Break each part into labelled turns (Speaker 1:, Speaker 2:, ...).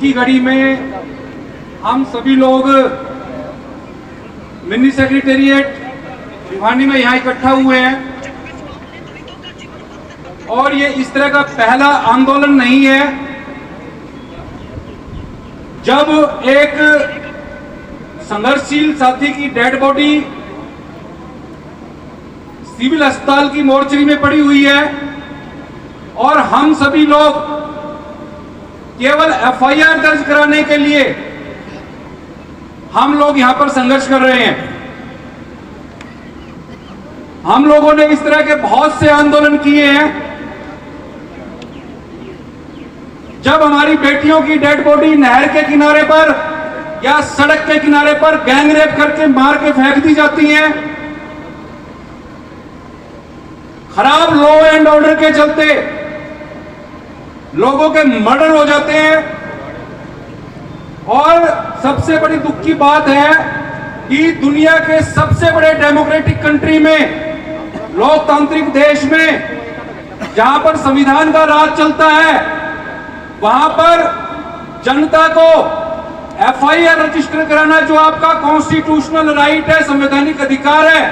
Speaker 1: की घड़ी में हम सभी लोग मिनी सेक्रेटेरिएट भिवानी में यहाँ इकट्ठा हुए हैं और ये इस तरह का पहला आंदोलन नहीं है। जब एक संघर्षशील साथी की डेड बॉडी सिविल अस्पताल की मोर्चरी में पड़ी हुई है और हम सभी लोग केवल एफआईआर दर्ज कराने के लिए हम लोग यहां पर संघर्ष कर रहे हैं। हम लोगों ने इस तरह के बहुत से आंदोलन किए हैं। जब हमारी बेटियों की डेड बॉडी नहर के किनारे पर या सड़क के किनारे पर गैंगरेप करके मार के फेंक दी जाती हैं, खराब लॉ एंड ऑर्डर के चलते लोगों के मर्डर हो जाते हैं और सबसे बड़ी दुख की बात है कि दुनिया के सबसे बड़े डेमोक्रेटिक कंट्री में, लोकतांत्रिक देश में जहां पर संविधान का राज चलता है, वहां पर जनता को एफआईआर रजिस्टर कराना जो आपका कॉन्स्टिट्यूशनल राइट है, संवैधानिक अधिकार है,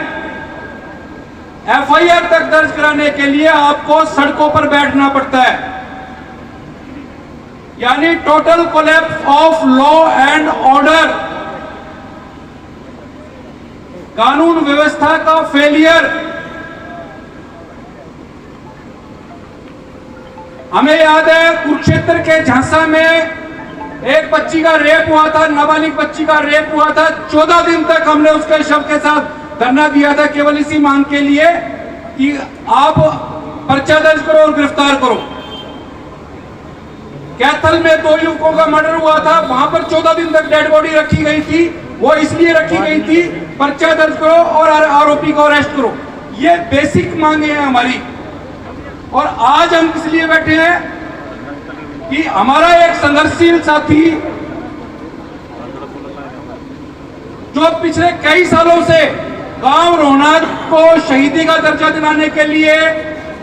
Speaker 1: एफआईआर तक दर्ज कराने के लिए आपको सड़कों पर बैठना पड़ता है। यानी total collapse of law and order, कानून व्यवस्था का फेलियर। हमें याद है कुरुक्षेत्र के झांसा में एक बच्ची का रेप हुआ था, नाबालिग बच्ची का रेप हुआ था। 14 दिन तक हमने उसके शव के साथ धरना दिया था केवल इसी मांग के लिए कि आप पर्चा दर्ज करो और गिरफ्तार करो। कैथल में 2 युवकों का मर्डर हुआ था, वहां पर 14 दिन तक डेड बॉडी रखी गई थी। वो इसलिए रखी गई थी पर्चा दर्ज करो और आरोपी को अरेस्ट करो। ये बेसिक मांगे हैं हमारी। और आज हम किस लिए बैठे हैं कि हमारा एक संघर्षशील साथी जो पिछले कई सालों से गांव रोहनाथ को शहीदी का दर्जा दिलाने के लिए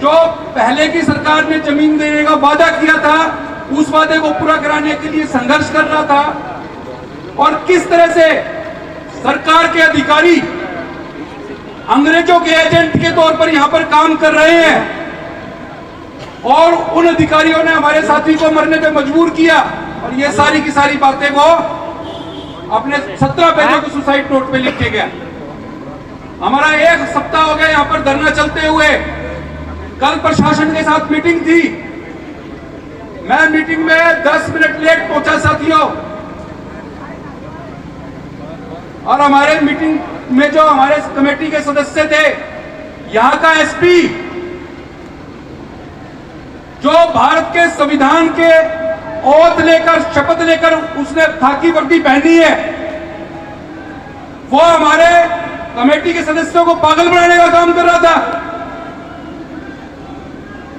Speaker 1: जो पहले की सरकार ने जमीन देने का वादा किया था, उस वादे को पूरा कराने के लिए संघर्ष कर रहा था। और किस तरह से सरकार के अधिकारी अंग्रेजों के एजेंट के तौर पर यहां पर काम कर रहे हैं और उन अधिकारियों ने हमारे साथी को मरने पे मजबूर किया। और ये सारी की सारी बातें वो अपने 17 पेजों के सुसाइड नोट पे लिख के गया। हमारा 1 सप्ताह हो गया यहां पर धरना चलते हुए। कल प्रशासन के साथ मीटिंग थी, मैं मीटिंग में 10 मिनट लेट पहुंचा साथियों। और हमारे मीटिंग में जो हमारे कमेटी के सदस्य थे, यहां का एसपी जो भारत के संविधान के ओथ लेकर, शपथ लेकर उसने खाकी वर्दी पहनी है, वो हमारे कमेटी के सदस्यों को पागल बनाने का काम कर रहा था।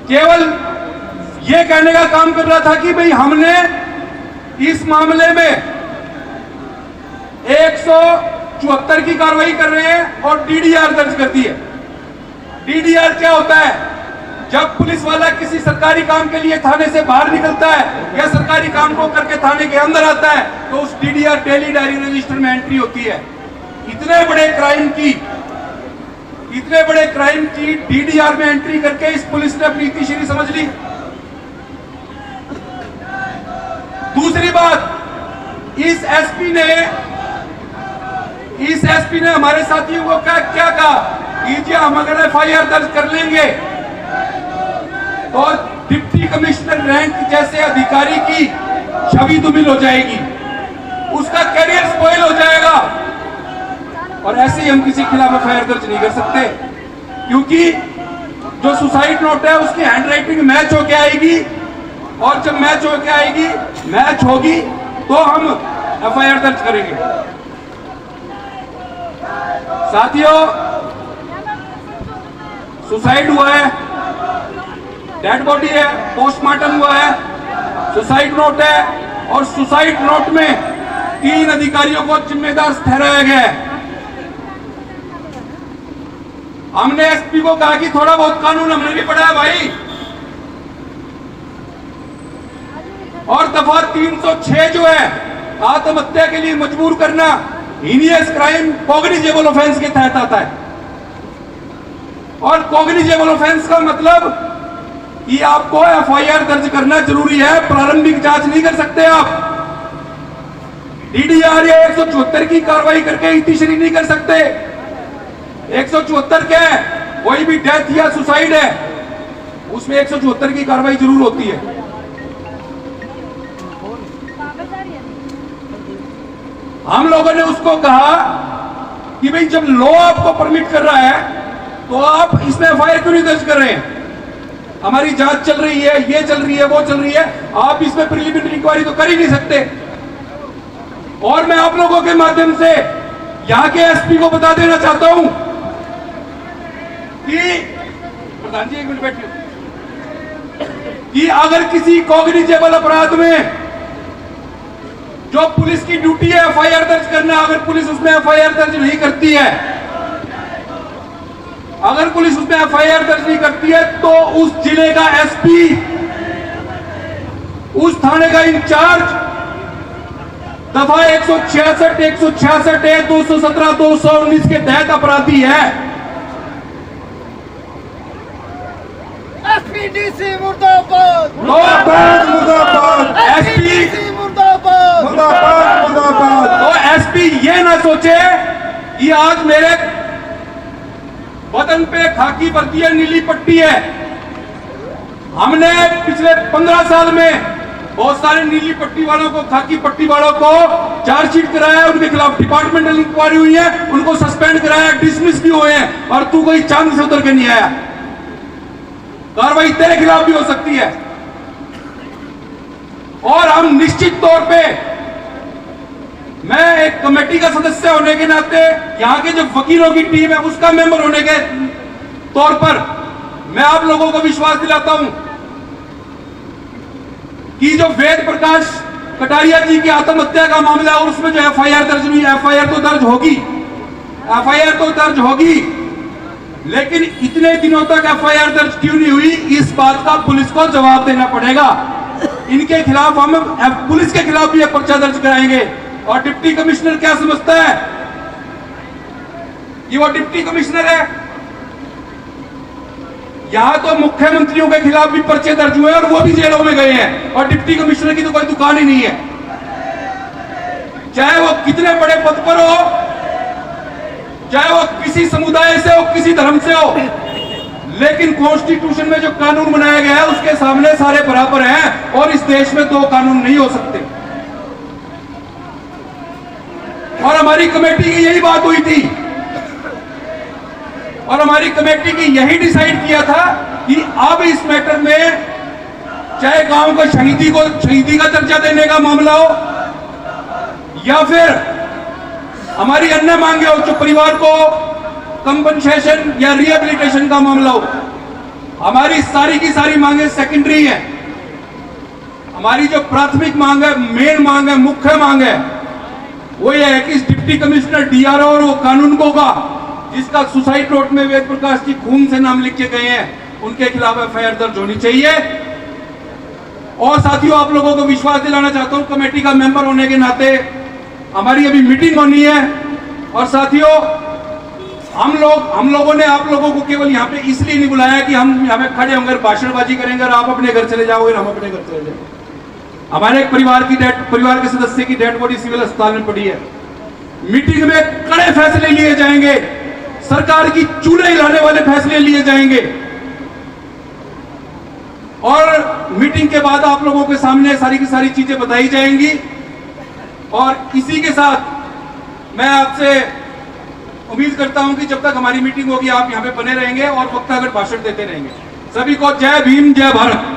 Speaker 1: केवल ये कहने का काम कर रहा था कि भाई हमने इस मामले में 174 की कार्रवाई कर रहे हैं और डीडीआर दर्ज कर दी है। डीडीआर क्या होता है? जब पुलिस वाला किसी सरकारी काम के लिए थाने से बाहर निकलता है या सरकारी काम को करके थाने के अंदर आता है तो उस डीडीआर डेली डायरी रजिस्टर में एंट्री होती है। इतने बड़े क्राइम की डीडीआर में एंट्री करके इस पुलिस ने अपनी इतिश्री समझ ली। दूसरी बात, इस एसपी ने हमारे साथियों को क्या कहा कि हम अगर एफआईआर दर्ज कर लेंगे तो डिप्टी कमिश्नर रैंक जैसे अधिकारी की छवि धूमिल हो जाएगी, उसका कैरियर स्पॉइल हो जाएगा। और ऐसे ही हम किसी के खिलाफ एफआईआर दर्ज नहीं कर सकते, क्योंकि जो सुसाइड नोट है उसकी हैंडराइटिंग मैच होके आएगी और जब मैच होगी तो हम एफआईआर दर्ज करेंगे। साथियों, सुसाइड हुआ है, डेड बॉडी है, पोस्टमार्टम हुआ है, सुसाइड नोट है और सुसाइड नोट में 3 अधिकारियों को जिम्मेदार ठहराया गया है। हमने एसपी को कहा कि थोड़ा बहुत कानून हमने भी पढ़ा है भाई, और दफा 306 जो है आत्महत्या के लिए मजबूर करना, हीनियस क्राइम कॉग्निजेबल ऑफेंस के तहत आता है। और कॉग्निजेबल ऑफेंस का मतलब कि आपको एफआईआर दर्ज करना जरूरी है, प्रारंभिक जांच नहीं कर सकते आप। डीडीआर या 174 की कार्रवाई करके इतिश्री नहीं कर सकते। 174 क्या है? कोई भी डेथ या सुसाइड है उसमें 174 की कार्रवाई जरूर होती है। हम लोगों ने उसको कहा कि भाई जब लॉ आपको परमिट कर रहा है तो आप इसमें एफआईआर क्यों नहीं दर्ज कर रहे हैं? हमारी जांच चल रही है, ये चल रही है, वो चल रही है, आप इसमें प्रिलिमिनरी इंक्वायरी तो कर ही नहीं सकते। और मैं आप लोगों के माध्यम से यहां के एसपी को बता देना चाहता हूं कि प्रधान जी एक मिनट बैठिए, कि अगर किसी कॉग्निजेबल अपराध में जो पुलिस की ड्यूटी है एफआईआर दर्ज करना, अगर पुलिस उसमें एफआईआर दर्ज नहीं करती है, अगर पुलिस उसमें एफआईआर दर्ज नहीं करती है तो उस जिले का एसपी, उस थाने का इंचार्ज दफा 166, 166, 217, 219 के तहत अपराधी है।
Speaker 2: एसपीडीसी मुर्दाबाद,
Speaker 3: मुर्दाबाद मुर्दाबाद,
Speaker 2: एसपीडीसी मुर्दाबाद,
Speaker 3: मुर्दाबाद मुर्दाबाद।
Speaker 1: तो एसपी ये ना सोचे कि आज मेरे बदन पे खाकी वर्दी है, नीली पट्टी है। हमने पिछले 15 साल में बहुत सारे नीली पट्टी वालों को, खाकी पट्टी वालों को चार्जशीट कराया, उनके खिलाफ डिपार्टमेंटल इंक्वायरी हुई है, उनको सस्पेंड कराया, डिसमिस भी हुए हैं। और तू कोई चांद से उतर के नहीं आया, कार्रवाई तेरे खिलाफ भी हो सकती है। और हम निश्चित तौर पे, मैं एक कमेटी का सदस्य होने के नाते, यहां के जो वकीलों की टीम है उसका मेंबर होने के तौर पर मैं आप लोगों को विश्वास दिलाता हूं कि जो वेद प्रकाश कटारिया जी की आत्महत्या का मामला है और उसमें जो एफआईआर दर्ज हुई, एफआईआर तो दर्ज होगी, एफआईआर तो दर्ज होगी, लेकिन इतने दिनों तक एफआईआर दर्ज क्यों नहीं हुई, इस बात का पुलिस को जवाब देना पड़ेगा। इनके खिलाफ हम पुलिस के खिलाफ भी पर्चा दर्ज कराएंगे। और डिप्टी कमिश्नर क्या समझता है कि वो डिप्टी कमिश्नर है? यहां तो मुख्यमंत्रियों के खिलाफ भी पर्चे दर्ज हुए और वो भी जेलों में गए हैं, और डिप्टी कमिश्नर की तो कोई दुकान ही नहीं है, चाहे वो कितने बड़े पद पर हो, चाहे वो किसी समुदाय से हो, किसी धर्म से हो। लेकिन कॉन्स्टिट्यूशन में जो कानून बनाया गया है उसके सामने सारे बराबर हैं, और इस देश में दो कानून नहीं हो सकते। और हमारी कमेटी की यही बात हुई थी, और हमारी कमेटी की यही डिसाइड किया था कि अब इस मैटर में चाहे गांव को शहीदी का दर्जा देने का मामला हो, या फिर हमारी अन्य मांगे हो, जो परिवार को कंपनसेशन या रिहेबिलिटेशन का मामला हो, हमारी सारी की सारी मांगे सेकेंडरी है। हमारी जो प्राथमिक मांग है, मेन मांग है, मुख्य मांग है, वो ये है कि इस डिप्टी कमिश्नर, डीआरओ और वो कानूनगो का जिसका सुसाइड नोट में वेद प्रकाश जी खून से नाम लिख के गए हैं, उनके खिलाफ एफआईआर दर्ज होनी चाहिए। और साथियों, आप लोगों को विश्वास दिलाना चाहता हूं, कमेटी का मेंबर होने के नाते हमारी अभी मीटिंग होनी है। और साथियों, हम लोगों ने आप लोगों को केवल यहाँ पे इसलिए नहीं बुलाया कि हम यहाँ पे खड़े होंगे, भाषणबाजी करेंगे और आप अपने घर चले जाओगे, हम अपने घर चले जाएंगे। हमारे एक परिवार के सदस्य की डेड बॉडी सिविल अस्पताल में पड़ी है। मीटिंग में कड़े फैसले लिए जाएंगे, सरकार की चूल्हे हिलाने वाले फैसले लिए जाएंगे। और मीटिंग के बाद आप लोगों के सामने सारी की सारी चीजें बताई जाएंगी। और इसी के साथ मैं आपसे उम्मीद करता हूं कि जब तक हमारी मीटिंग होगी आप यहां पे बने रहेंगे और वक्तागत भाषण देते रहेंगे। सभी को जय भीम, जय भारत।